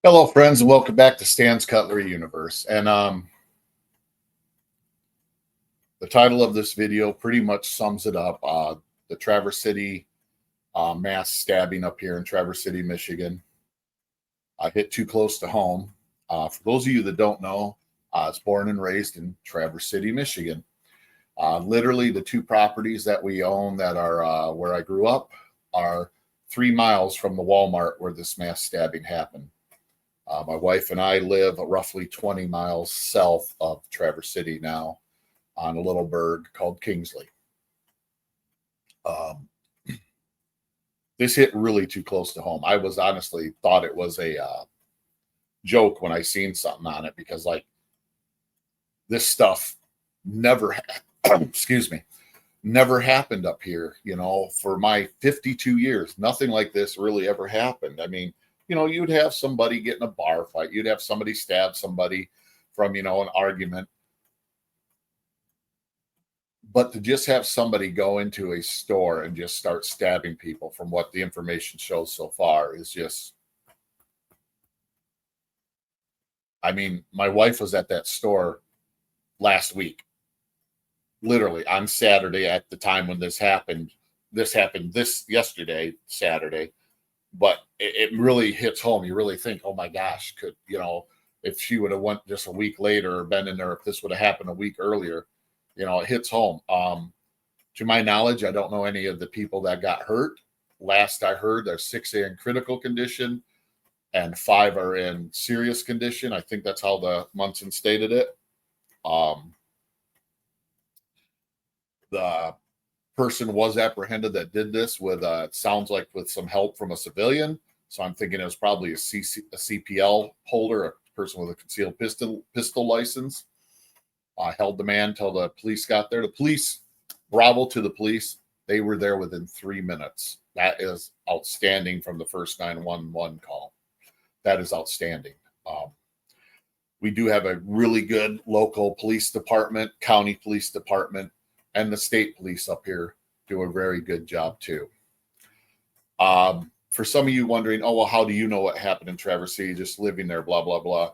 Hello, friends, and welcome back to Stan's Cutlery Universe. And the title of this video pretty much sums it up. The Traverse City mass stabbing up here in Traverse City, Michigan. I hit too close to home. For those of you that don't know, I was born and raised in Traverse City, Michigan. Literally, the two properties that we own that are where I grew up are 3 miles from the Walmart where this mass stabbing happened. My wife and I live roughly 20 miles south of Traverse City now on a little burg called Kingsley. This hit really too close to home. I was honestly thought it was a joke when I seen something on it because like this stuff never, excuse me, never happened up here. You know, for my 52 years, nothing like this really ever happened. I mean, you know, you'd have somebody get in a bar fight. You'd have somebody stab somebody from, you know, an argument. But to just have somebody go into a store and just start stabbing people from what the information shows so far is just, I mean, my wife was at that store last week, literally on Saturday at the time when this happened. This happened yesterday, Saturday. But it really hits home. You really think, oh my gosh, could, you know, if she would have went just a week later or been in there, if this would have happened a week earlier, you know, it hits home. To my knowledge, I don't know any of the people that got hurt. Last I heard, there's 6 are in critical condition and 5 are in serious condition. I think that's how the Munson stated it. The person was apprehended that did this with it sounds like with some help from a civilian, so I'm thinking it was probably a CPL holder, a person with a concealed pistol license. Held the man till the police got there. The police, bravo to the police, they were there within 3 minutes. That is outstanding from the first 911 call. That is outstanding. We do have a really good local police department, county police department, and the state police up here do a very good job too. For some of you wondering, oh, well, how do you know what happened in Traverse City, just living there, blah, blah, blah.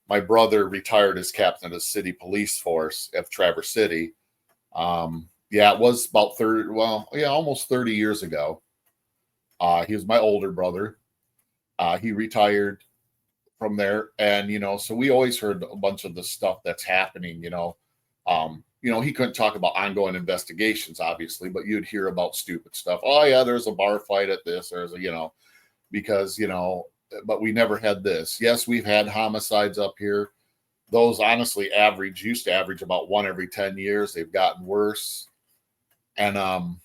My brother retired as captain of the city police force of Traverse City. Yeah, it was about 30, well, yeah, almost 30 years ago. He was my older brother. He retired from there. And, you know, so we always heard a bunch of the stuff that's happening, you know. He couldn't talk about ongoing investigations, obviously, but you'd hear about stupid stuff. Oh, yeah, there's a bar fight at this. There's a, you know, because, you know, but we never had this. Yes, we've had homicides up here. Those honestly used to average about 1 every 10 years. They've gotten worse. And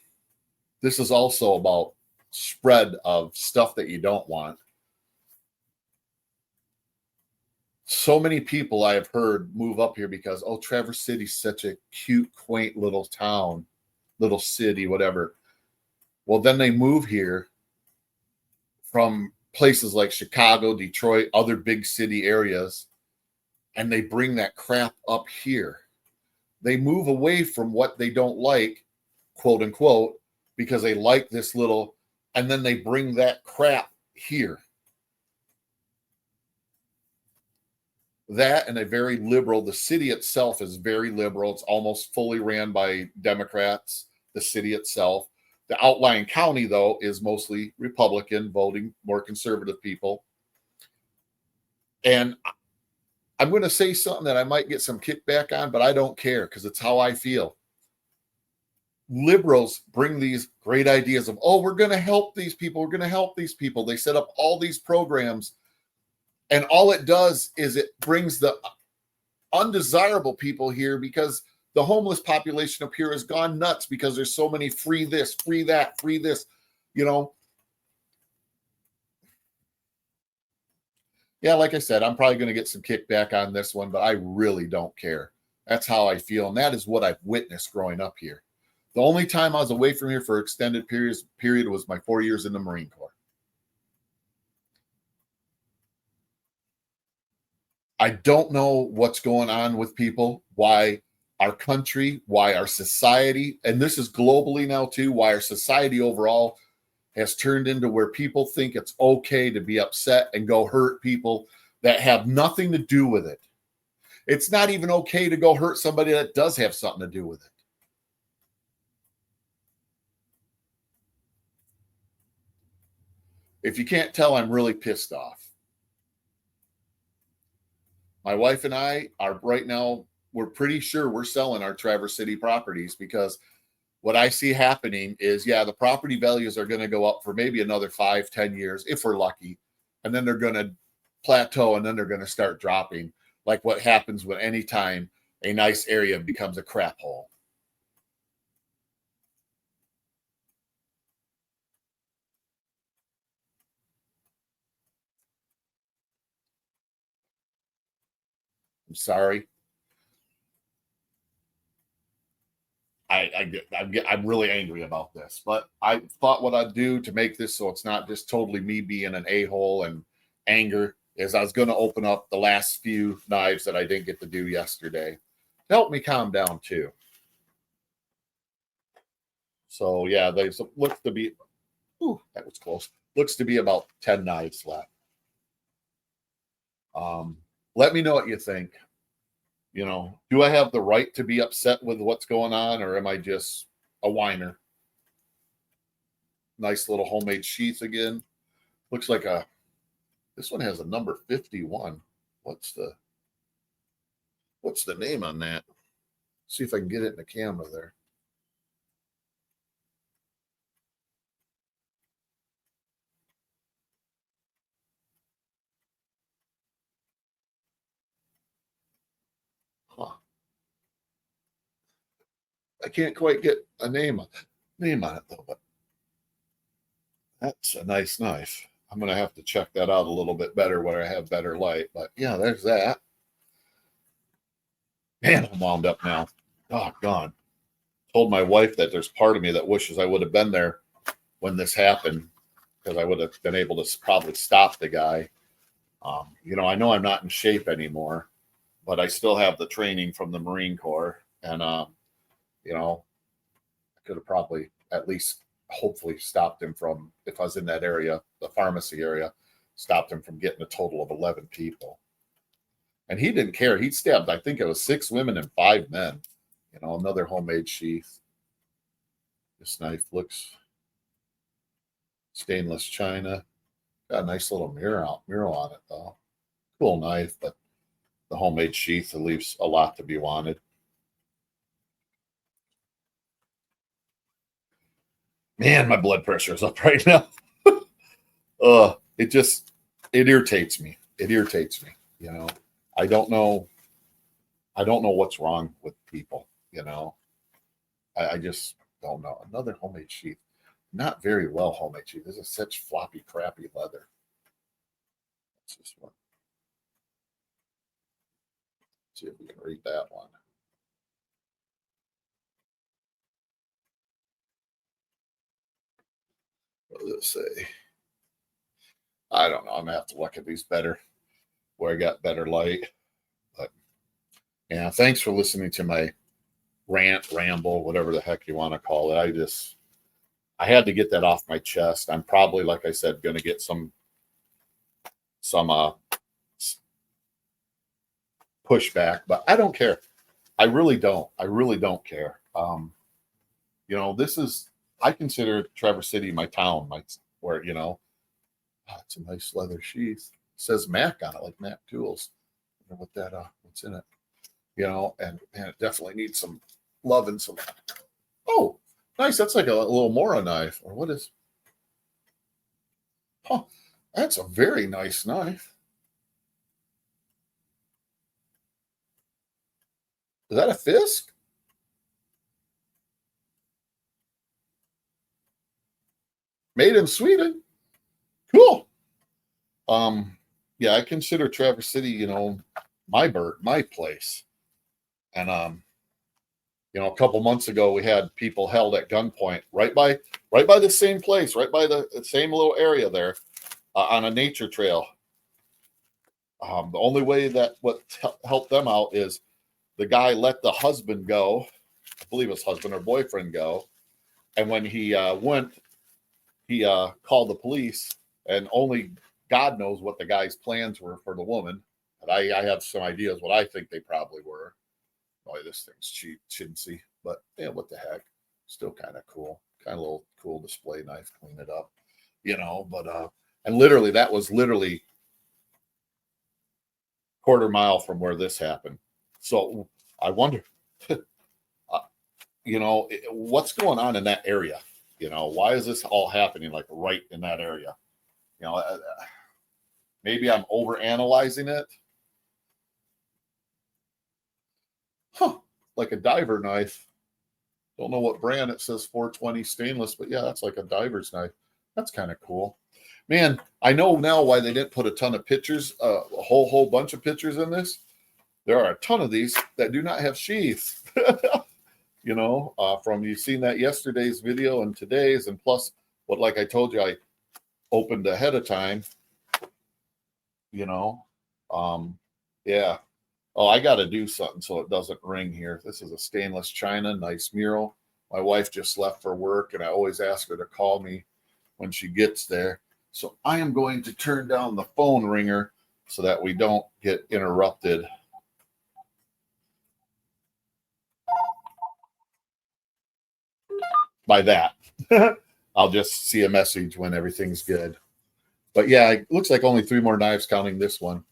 this is also about spread of stuff that you don't want. So many people I have heard move up here because, oh, Traverse City's such a cute, quaint little town, little city, whatever. Well, then they move here from places like Chicago, Detroit, other big city areas, and they bring that crap up here. They move away from what they don't like, quote unquote, because they like this little, and then they bring that crap here. That and a very liberal, the city itself is very liberal. It's almost fully ran by Democrats, the city itself. The outlying county, though, is mostly Republican, voting more conservative people. And I'm going to say something that I might get some kickback on, but I don't care because it's how I feel. Liberals bring these great ideas of, oh, we're going to help these people. We're going to help these people. They set up all these programs. And all it does is it brings the undesirable people here because the homeless population up here has gone nuts because there's so many free this, free that, free this, you know. Yeah, like I said, I'm probably going to get some kickback on this one, but I really don't care. That's how I feel. And that is what I've witnessed growing up here. The only time I was away from here for extended period was my 4 years in the Marine Corps. I don't know what's going on with people, why our country, why our society, and this is globally now too, why our society overall has turned into where people think it's okay to be upset and go hurt people that have nothing to do with it. It's not even okay to go hurt somebody that does have something to do with it. If you can't tell, I'm really pissed off. My wife and I are right now, we're pretty sure we're selling our Traverse City properties because what I see happening is, yeah, the property values are going to go up for maybe another 5-10 years if we're lucky. And then they're going to plateau and then they're going to start dropping, like what happens when any time a nice area becomes a crap hole. I'm sorry. I'm really angry about this, but I thought what I'd do to make this so it's not just totally me being an a-hole and anger is I was going to open up the last few knives that I didn't get to do yesterday. Help me calm down too. So yeah, there's looks to be, ooh, that was close. Looks to be about 10 knives left. Um, Let me know what you think. You know, do I have the right to be upset with what's going on, or am I just a whiner? Nice little homemade sheath again. Looks like this one has a number 51. What's the name on that? See if I can get it in the camera there. Huh. I can't quite get a name on it though, but that's a nice knife. I'm gonna have to check that out a little bit better where I have better light. But yeah, there's that. Man, I'm wound up now. Oh, gone. Told my wife that there's part of me that wishes I would have been there when this happened because I would have been able to probably stop the guy. I know I'm not in shape anymore, but I still have the training from the Marine Corps, and I could have probably at least hopefully stopped him from, if I was in that area, the pharmacy area, stopped him from getting a total of 11 people. And he didn't care. He stabbed, I think it was 6 women and 5 men. Another homemade sheath. This knife looks stainless china. Got a nice little mural on it though. Cool knife, but the homemade sheath leaves a lot to be wanted. Man, my blood pressure is up right now. It irritates me. It irritates me. I don't know. I don't know what's wrong with people. I just don't know. Another homemade sheath, not very well homemade sheath. This is such floppy, crappy leather. What's this one? Let's see if we can read that one. What does it say? I don't know. I'm gonna have to look at these better where I got better light. But yeah, thanks for listening to my rant, ramble, whatever the heck you want to call it. I had to get that off my chest. I'm probably, like I said, going to get some pushback, but I don't care. I really don't. I really don't care. This is, I consider Traverse City my town, where, it's a nice leather sheath. It says Mac on it, like Mac Tools. I wonder what's in it. And man, it definitely needs some love and some. Oh, nice. That's like a little Mora knife, or what is? Huh, that's a very nice knife. Is that a Fisk? Made in Sweden. Cool. Yeah, I consider Traverse City, my place. And a couple months ago we had people held at gunpoint right by the same place, right by the same little area there, on a nature trail. The only way that helped them out is the guy let the husband go, I believe his husband or boyfriend go, and when he went, he called the police, and only God knows what the guy's plans were for the woman. But I have some ideas what I think they probably were. Boy, this thing's cheap, chintzy, but yeah, what the heck? Still kind of cool. Kind of a little cool display knife, clean it up, But and literally, that was literally quarter mile from where this happened. So I wonder, what's going on in that area? Why is this all happening like right in that area? You know, uh, Maybe I'm over analyzing it. Huh, like a diver knife. Don't know what brand. It says 420 stainless, but yeah, that's like a diver's knife. That's kind of cool. Man, I know now why they didn't put a ton of pictures, a whole bunch of pictures in this. There are a ton of these that do not have sheaths. From you've seen that yesterday's video and today's, and plus what, like I told you, I opened ahead of time. Yeah. Oh, I got to do something so it doesn't ring here. This is a stainless china, nice mural. My wife just left for work, and I always ask her to call me when she gets there. So I am going to turn down the phone ringer so that we don't get interrupted. By that. I'll just see a message when everything's good. But yeah, it looks like only 3 more knives counting this one.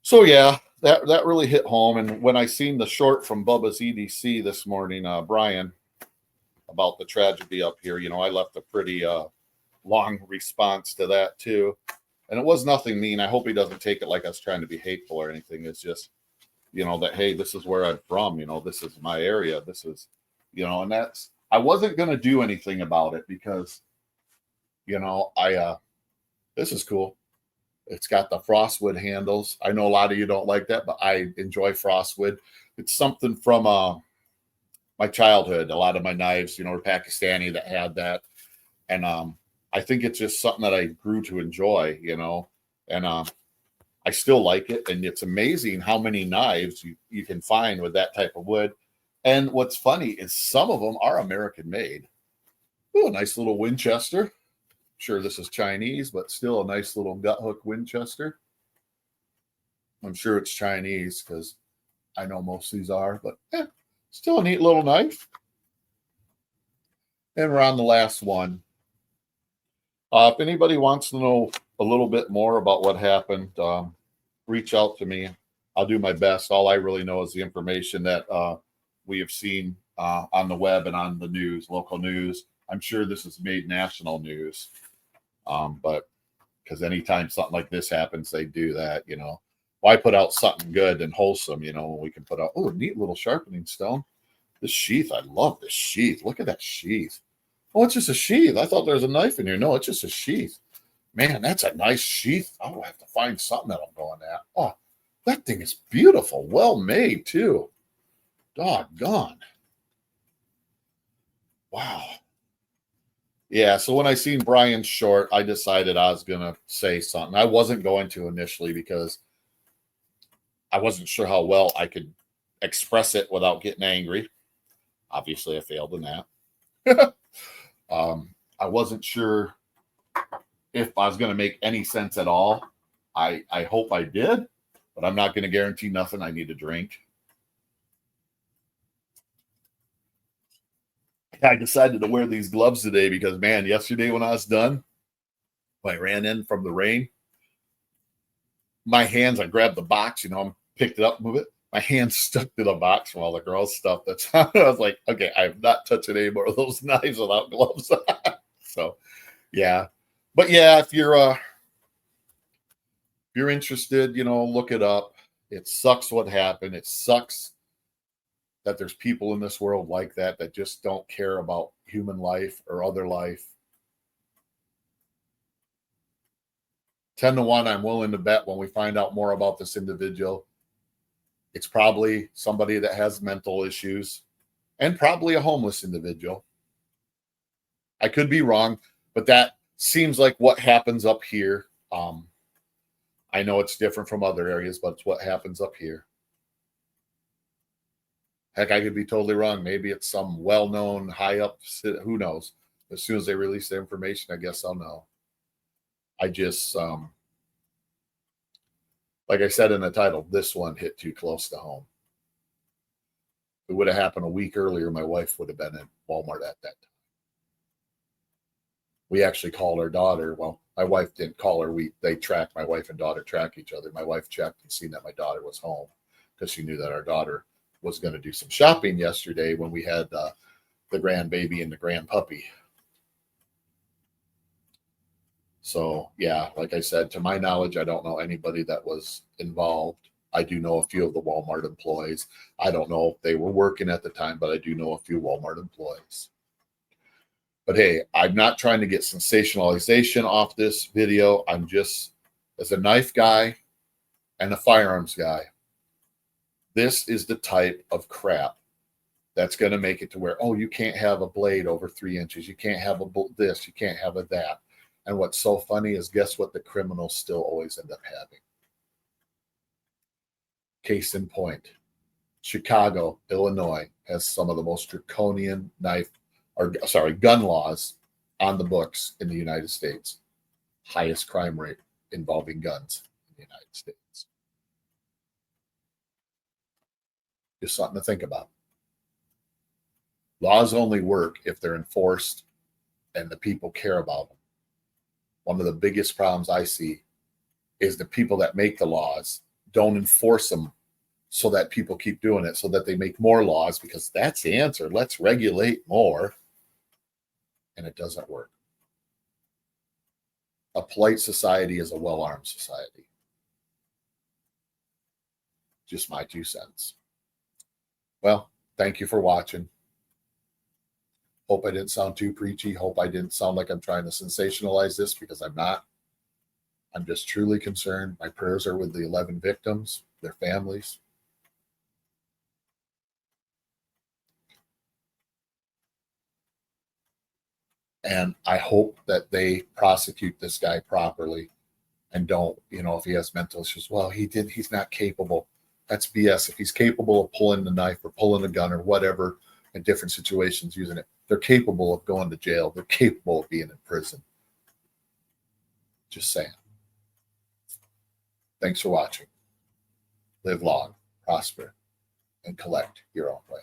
So yeah, that really hit home. And when I seen the short from Bubba's EDC this morning, Brian, about the tragedy up here, I left a pretty long response to that too. And it was nothing mean. I hope he doesn't take it like I was trying to be hateful or anything. It's just, that, hey, this is where I'm from. This is my area. This is, and I wasn't going to do anything about it because, this is cool. It's got the frostwood handles. I know a lot of you don't like that, but I enjoy frostwood. It's something from my childhood. A lot of my knives, were Pakistani that had that. And I think it's just something that I grew to enjoy, and I still like it. And it's amazing how many knives you can find with that type of wood. And what's funny is some of them are American made. Oh, a nice little Winchester. Sure, this is Chinese, but still a nice little gut hook Winchester. I'm sure it's Chinese because I know most of these are, but still a neat little knife. And we're on the last one. If anybody wants to know a little bit more about what happened, reach out to me. I'll do my best. All I really know is the information that we have seen on the web and on the news, local news. I'm sure this has made national news. But because anytime something like this happens, they do that, Why put out something good and wholesome, when we can put out, oh, neat little sharpening stone. This sheath, I love this sheath. Look at that sheath. Oh, it's just a sheath. I thought there was a knife in here. No, it's just a sheath. Man, that's a nice sheath. I'll have to find something that'll go in that. Oh, that thing is beautiful. Well made, too. Doggone. Wow. Yeah, so when I seen Brian's short, I decided I was going to say something. I wasn't going to initially because I wasn't sure how well I could express it without getting angry. Obviously, I failed in that. I wasn't sure if I was going to make any sense at all. I hope I did, but I'm not going to guarantee nothing. I need a drink. I decided to wear these gloves today because, man, yesterday when I was done, when I ran in from the rain, my hands, I grabbed the box, picked it up, move it. My hands stuck to the box from all the girls' stuff. That's I was like, okay, I'm not touching any more of those knives without gloves. So, yeah. But yeah, if you're interested, look it up. It sucks what happened. It sucks that there's people in this world like that just don't care about human life or other life. 10-1, I'm willing to bet when we find out more about this individual, it's probably somebody that has mental issues and probably a homeless individual. I could be wrong, but that seems like what happens up here. I know it's different from other areas, but it's what happens up here. Heck, I could be totally wrong. Maybe it's some well-known high up, who knows? As soon as they release the information, I guess I'll know. I just, like I said in the title, this one hit too close to home. If it would have happened a week earlier, my wife would have been in Walmart at that time. We actually called our daughter. Well, my wife didn't call her. They track, my wife and daughter track each other. My wife checked and seen that my daughter was home because she knew that our daughter was going to do some shopping yesterday when we had the grandbaby and the grandpuppy. So, yeah, like I said, to my knowledge, I don't know anybody that was involved. I do know a few of the Walmart employees. I don't know if they were working at the time, but I do know a few Walmart employees. But hey, I'm not trying to get sensationalization off this video. I'm just, as a knife guy and a firearms guy, this is the type of crap that's going to make it to where, oh, you can't have a blade over 3 inches. You can't have this. You can't have a that. And what's so funny is, guess what the criminals still always end up having? Case in point, Chicago, Illinois has some of the most draconian gun laws on the books in the United States. Highest crime rate involving guns in the United States. Just something to think about. Laws only work if they're enforced and the people care about them. One of the biggest problems I see is the people that make the laws don't enforce them so that people keep doing it, so that they make more laws, because that's the answer. Let's regulate more. And it doesn't work. A polite society is a well-armed society. Just my 2 cents. Well, thank you for watching. Hope I didn't sound too preachy. Hope I didn't sound like I'm trying to sensationalize this, because I'm not. I'm just truly concerned. My prayers are with the 11 victims, their families. And I hope that they prosecute this guy properly and don't, if he has mental issues, well, he's not capable. That's BS. If he's capable of pulling the knife or pulling a gun or whatever in different situations using it, they're capable of going to jail. They're capable of being in prison. Just saying. Thanks for watching. Live long, prosper, and collect your own way.